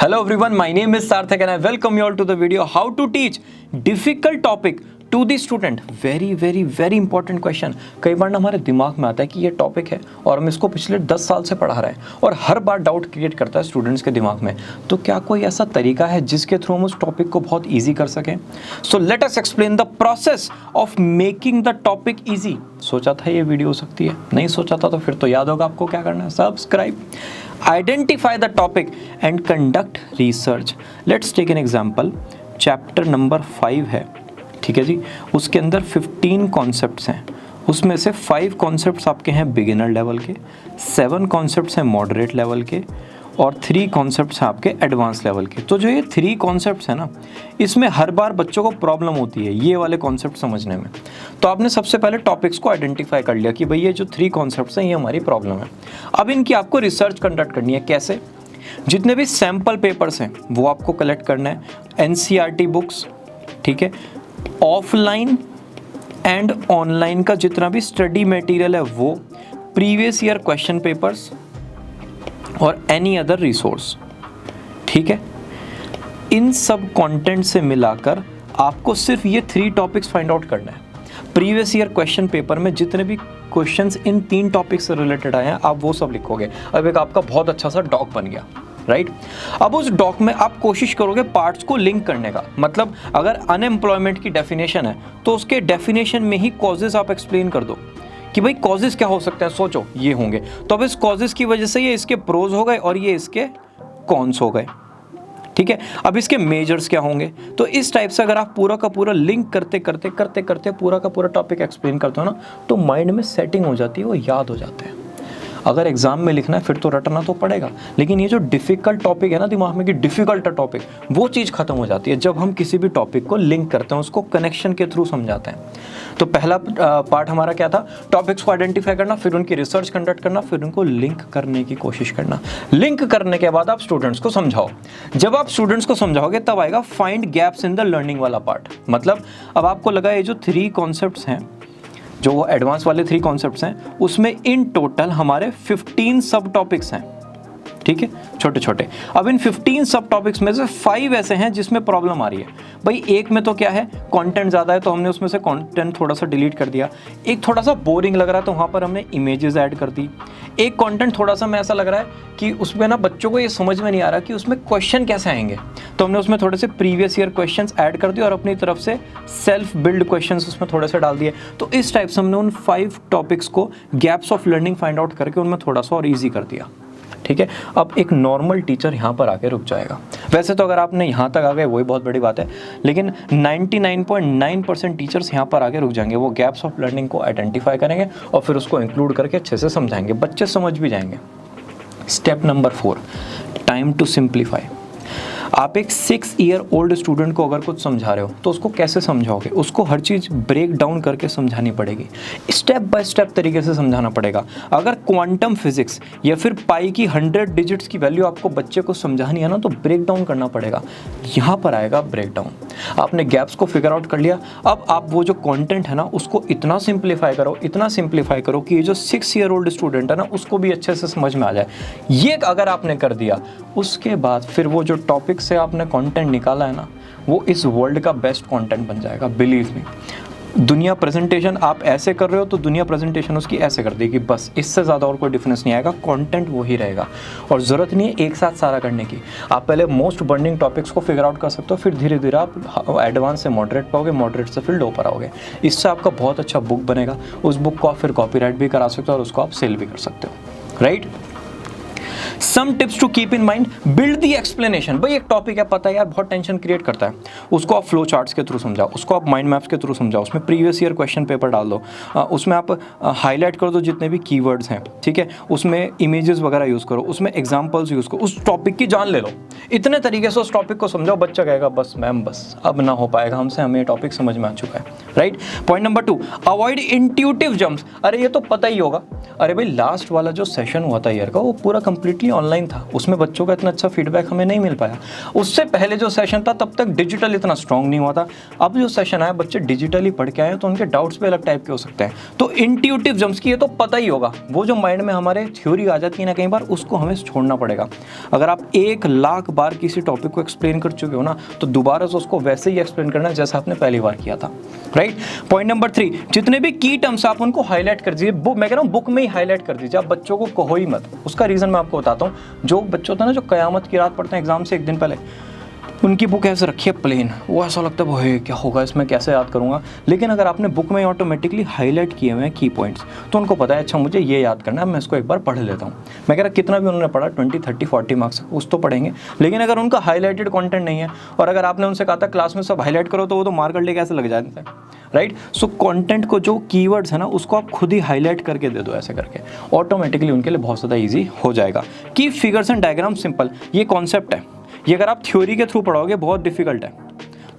Hello everyone, my name is Sarthak and I welcome you all to the video how to teach difficult topic to the student. very important question. कई बार ना हमारे दिमाग में आता है कि ये टॉपिक है और हम इसको पिछले 10 साल से पढ़ा रहे हैं और हर बार डाउट क्रिएट करता है स्टूडेंट्स के दिमाग में. तो क्या कोई ऐसा तरीका है जिसके थ्रू हम उस टॉपिक को बहुत ईजी कर सकें? So let us explain the process of making the topic easy. सोचा था ये वीडियो हो सकती है, नहीं सोचा था तो फिर तो याद होगा आपको क्या करना है. Subscribe, identify the topic and conduct research. Let's take an example. Chapter number 5 है, ठीक है जी. उसके अंदर 15 कॉन्सेप्ट्स हैं. उसमें से 5 कॉन्सेप्ट्स आपके हैं बिगिनर लेवल के, 7 कॉन्सेप्ट्स हैं मॉडरेट लेवल के और 3 कॉन्सेप्ट्स हैं आपके एडवांस लेवल के. तो जो ये 3 कॉन्सेप्ट्स हैं ना, इसमें हर बार बच्चों को प्रॉब्लम होती है ये वाले कॉन्सेप्ट समझने में. तो आपने सबसे पहले टॉपिक्स को आइडेंटिफाई कर लिया कि भाई ये जो 3 कॉन्सेप्ट्स हैं ये हमारी प्रॉब्लम है. अब इनकी आपको रिसर्च कंडक्ट करनी है. कैसे? जितने भी सैम्पल पेपर्स हैं वो आपको कलेक्ट करना है. NCERT बुक्स, ठीक है, ऑफलाइन एंड ऑनलाइन का जितना भी स्टडी मटेरियल है वो, प्रीवियस ईयर क्वेश्चन पेपर्स और एनी अदर रिसोर्स, ठीक है. इन सब कंटेंट से मिलाकर आपको सिर्फ ये 3 टॉपिक्स फाइंड आउट करना है. प्रीवियस ईयर क्वेश्चन पेपर में जितने भी क्वेश्चंस इन 3 टॉपिक्स से रिलेटेड आए हैं आप वो सब लिखोगे. अब एक आपका बहुत अच्छा सा डॉक बन गया, राइट. अब उस डॉक में आप कोशिश करोगे पार्ट्स को लिंक करने का. मतलब अगर अनएम्प्लॉयमेंट की डेफिनेशन है तो उसके डेफिनेशन में ही कॉजेज आप एक्सप्लेन कर दो कि भाई कॉजेज क्या हो सकते हैं. सोचो ये होंगे तो अब इस कॉजेज की वजह से ये इसके प्रोज हो गए और ये इसके कॉन्स हो गए, ठीक है. अब इसके मेजर्स क्या होंगे. तो इस टाइप से अगर आप पूरा का पूरा लिंक करते पूरा का पूरा टॉपिक एक्सप्लेन करते हो ना, तो माइंड में सेटिंग हो जाती है, वो याद हो जाते हैं. अगर एग्जाम में लिखना है फिर तो रटना तो पड़ेगा, लेकिन ये जो डिफ़िकल्ट टॉपिक है ना दिमाग में कि डिफ़िकल्ट टॉपिक, वो चीज़ खत्म हो जाती है जब हम किसी भी टॉपिक को लिंक करते हैं, उसको कनेक्शन के थ्रू समझाते हैं. तो पहला पार्ट हमारा क्या था? टॉपिक्स को आइडेंटिफाई करना, फिर उनकी रिसर्च कंडक्ट करना, फिर उनको लिंक करने की कोशिश करना. लिंक करने के बाद आप स्टूडेंट्स को समझाओ. जब आप स्टूडेंट्स को समझाओगे तब आएगा find gaps in the learning वाला पार्ट. मतलब अब आपको लगा ये जो 3 कॉन्सेप्ट्स हैं, जो वो एडवांस वाले 3 कॉन्सेप्ट्स हैं, उसमें इन टोटल हमारे 15 सब टॉपिक्स हैं, ठीक है, छोटे छोटे. अब इन 15 सब टॉपिक्स में से 5 ऐसे हैं जिसमें प्रॉब्लम आ रही है. भाई एक में तो क्या है, कंटेंट ज़्यादा है तो हमने उसमें से कंटेंट थोड़ा सा डिलीट कर दिया. एक थोड़ा सा बोरिंग लग रहा है तो वहाँ पर हमने इमेजेस ऐड कर दी. एक कंटेंट थोड़ा सा में ऐसा लग रहा है कि उसमें ना बच्चों को ये समझ में नहीं आ रहा कि उसमें क्वेश्चन कैसे आएंगे, तो हमने उसमें थोड़े से प्रीवियस ईयर क्वेश्चंस ऐड कर दिए और अपनी तरफ से सेल्फ बिल्ड क्वेश्चंस उसमें थोड़े से डाल दिए. तो इस टाइप से हमने उन 5 टॉपिक्स को gaps of learning find out करके उनमें थोड़ा सा और ईजी कर दिया, ठीक है. अब एक नॉर्मल टीचर यहाँ पर आके रुक जाएगा. वैसे तो अगर आपने यहाँ तक आ गए वही बहुत बड़ी बात है, लेकिन 99.9% टीचर्स यहाँ पर आके रुक जाएंगे. वो गैप्स ऑफ लर्निंग को आइडेंटिफाई करेंगे और फिर उसको इंक्लूड करके अच्छे से समझाएंगे. बच्चे समझ भी जाएंगे. Step number 4, time to simplify. आप एक 6 ईयर ओल्ड स्टूडेंट को अगर कुछ समझा रहे हो तो उसको कैसे समझाओगे? उसको हर चीज़ ब्रेक डाउन करके समझानी पड़ेगी, स्टेप बाय स्टेप तरीके से समझाना पड़ेगा. अगर क्वांटम फिजिक्स या फिर पाई की 100 डिजिट्स की वैल्यू आपको बच्चे को समझानी है ना, तो ब्रेक डाउन करना पड़ेगा. यहाँ पर आएगा ब्रेक डाउन. आपने गैप्स को फिगर आउट कर लिया. अब आप वो जो कॉन्टेंट है ना उसको इतना सिंप्लीफाई करो कि ये जो 6 ईयर ओल्ड स्टूडेंट है ना उसको भी अच्छे से समझ में आ जाए. ये अगर आपने कर दिया, उसके बाद फिर वो जो टॉपिक से आपने कंटेंट निकाला है ना, वो इस वर्ल्ड का बेस्ट कंटेंट बन जाएगा. Believe me. दुनिया प्रेजेंटेशन आप ऐसे कर रहे हो तो दुनिया प्रेजेंटेशन उसकी ऐसे कर देगी. बस इससे ज़्यादा और कोई डिफरेंस नहीं आएगा. कंटेंट वही रहेगा और ज़रूरत नहीं है एक साथ सारा करने की. आप पहले मोस्ट बर्निंग टॉपिक्स को फिगर आउट कर सकते हो, फिर धीरे धीरे आप एडवांस से मॉडरेट पाओगे, मॉडरेट से फिर लो पर आओगे. इससे आपका बहुत अच्छा बुक बनेगा. उस बुक को आप फिर कॉपीराइट भी करा सकते हो और उसको आप सेल भी कर सकते हो, right. Some tips to keep in mind. Build the explanation. भाई एक टॉपिक है, पता है यार, बहुत टेंशन क्रिएट करता है, उसको आप फ्लो चार्ट्स के थ्रू समझाओ, उसको आप माइंड मैप्स के थ्रू समझाओ, उसमें प्रीवियस ईयर क्वेश्चन पेपर डाल दो, उसमें आप हाईलाइट कर दो जितने भी कीवर्ड्स हैं, ठीक है, उसमें इमेजेस वगैरह यूज़ करो, उसमें एग्जांपल्स यूज़ करो, उस टॉपिक की जान ले लो. इतने तरीके से उस टॉपिक को समझाओ, बच्चा कहेगा बस मैम बस अब ना हो पाएगा हमसे, हमें ये टॉपिक समझ में आ चुका है, right. Point number 2, avoid intuitive jumps. अरे ये तो पता ही होगा. अरे भाई लास्ट वाला जो सेशन हुआ था ईयर का वो पूरा कंप्लीटली ऑनलाइन था, उसमें बच्चों का इतना अच्छा फीडबैक हमें नहीं मिल पाया. उससे पहले जो सेशन था तब तक डिजिटल इतना स्ट्रांग नहीं हुआ था. अब जो सेशन आया बच्चे डिजिटली पढ़ के आए तो उनके डाउट्स भी अलग टाइप के हो सकते हैं. तो इंट्यूटिव जंप्स की ये तो पता ही होगा, वो जो माइंड में हमारे थ्योरी आ जाती है ना कई बार, उसको हमें छोड़ना पड़ेगा. अगर आप 1 लाख बार किसी टॉपिक को एक्सप्लेन कर चुके हो ना, तो दोबारा से उसको वैसे ही एक्सप्लेन करना है जैसा आपने पहली बार किया था, राइट। पॉइंट नंबर 3, जितने भी की टर्म्स आप उनको हाईलाइट कर दीजिए। मैं कह रहा हूँ बुक में ही हाईलाइट कर दीजिए, आप बच्चों को कहो ही मत। उसका रीज़न मैं आपको बताता हूँ। जो बच्चे होते हैं ना, जो कयामत की रात पढ़ते हैं एग्जाम से एक दिन पहले, उनकी बुक ऐसे रखी है प्लेन, वो ऐसा लगता है वो क्या होगा इसमें, कैसे याद करूँगा। लेकिन अगर आपने बुक में ऑटोमेटिकली हाईलाइट किए हुए हैं की पॉइंट्स, तो उनको पता है अच्छा मुझे ये याद करना है, मैं इसको एक बार पढ़ लेता हूँ। मैं कह रहा कितना भी उन्होंने पढ़ा 20, 30, 40 मार्क्स उस तो पढ़ेंगे, लेकिन अगर उनका हाईलाइटेड कंटेंट नहीं है और अगर आपने उनसे कहा था क्लास में सब हाईलाइट करो, तो वो तो मार कर लेके ऐसे लग जाते हैं, राइट। सो कंटेंट को जो कीवर्ड्स है ना, उसको आप खुद ही हाईलाइट करके दे दो, ऐसे करके ऑटोमेटिकली उनके लिए बहुत ज़्यादा ईजी हो जाएगा। की फिगर्स एंड डायग्राम सिंपल, ये कॉन्सेप्ट है। ये अगर आप थ्योरी के थ्रू पढ़ोगे बहुत डिफिकल्ट है,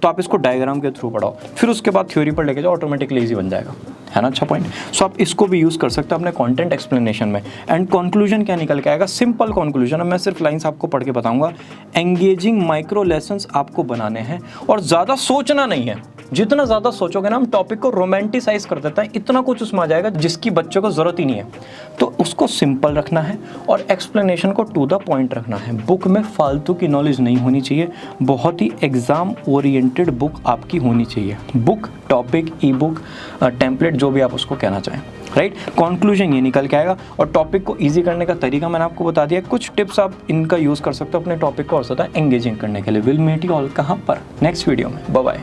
तो आप इसको डायग्राम के थ्रू पढ़ाओ, फिर उसके बाद थ्योरी पर लेके जाओ, ऑटोमेटिकली इजी बन जाएगा, है ना। अच्छा पॉइंट। सो आप इसको भी यूज़ कर सकते हो अपने कंटेंट एक्सप्लेनेशन में। एंड कंक्लूजन क्या निकल के आएगा, सिंपल कंक्लूजन है, मैं सिर्फ लाइंस आपको पढ़ के बताऊंगा। एंगेजिंग माइक्रो लेसन्स आपको बनाने हैं और ज़्यादा सोचना नहीं है। जितना ज़्यादा सोचोगे ना, हम टॉपिक को रोमांटिसाइज कर देते हैं, इतना कुछ उसमें आ जाएगा जिसकी बच्चों को ज़रूरत ही नहीं है। तो उसको सिंपल रखना है और एक्सप्लेनेशन को टू द पॉइंट रखना है। बुक में फालतू की नॉलेज नहीं होनी चाहिए, बहुत ही एग्जाम ओरिएंटेड बुक आपकी होनी चाहिए। बुक, टॉपिक, ई बुक, टेम्पलेट, जो भी आप उसको कहना चाहें, राइट। कंक्लूजन ये निकल के आएगा। और टॉपिक को इजी करने का तरीका मैंने आपको बता दिया। कुछ टिप्स आप इनका यूज़ कर सकते हो अपने टॉपिक को और ज़्यादा एंगेजिंग करने के लिए। विल मीट यू ऑल कहाँ पर, नेक्स्ट वीडियो में। Bye bye.